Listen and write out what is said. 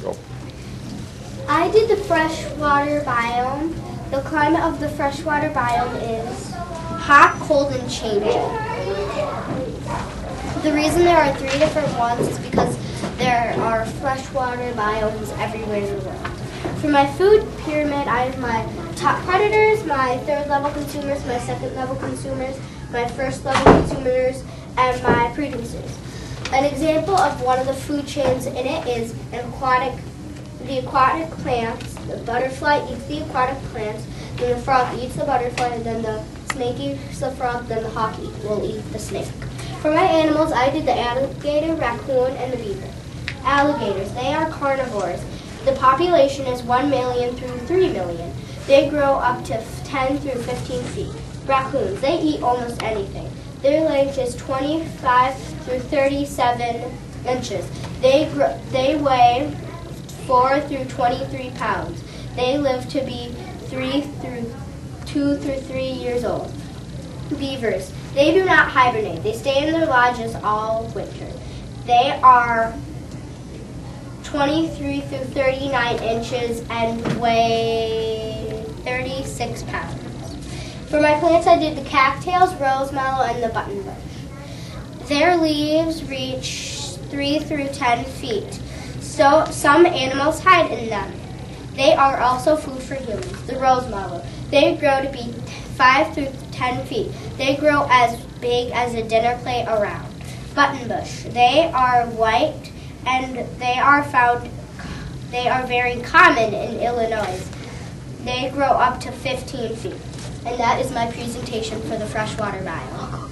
Go. I did the freshwater biome. The climate of the freshwater biome is hot, cold, and changing. The reason there are 3 different ones is because there are freshwater biomes everywhere in the world. For my food pyramid, I have my top predators, my 3rd level consumers, my 2nd level consumers, my 1st level consumers, and my producers. An example of one of the food chains in it is the aquatic plants. The butterfly eats the aquatic plants, then the frog eats the butterfly, and then the snake eats the frog, then the hawk will eat the snake. For my animals, I did the alligator, raccoon, and the beaver. Alligators, they are carnivores. The population is 1 million through 3 million. They grow up to 10 through 15 feet. Raccoons, they eat almost anything. Their length is 25 through 37 inches. They weigh 4 through 23 pounds. They live to be 2 through 3 years old. Beavers, they do not hibernate. They stay in their lodges all winter. They are 23 through 39 inches and weigh 36 pounds. For my plants, I did the cattails, rose mallow, and the buttonbush. Their leaves reach 3 through 10 feet, so some animals hide in them. They are also food for humans. The rose mallow, they grow to be 5 through 10 feet. They grow as big as a dinner plate around. Buttonbush, they are white and they are very common in Illinois. They grow up to 15 feet. And that is my presentation for the freshwater biome.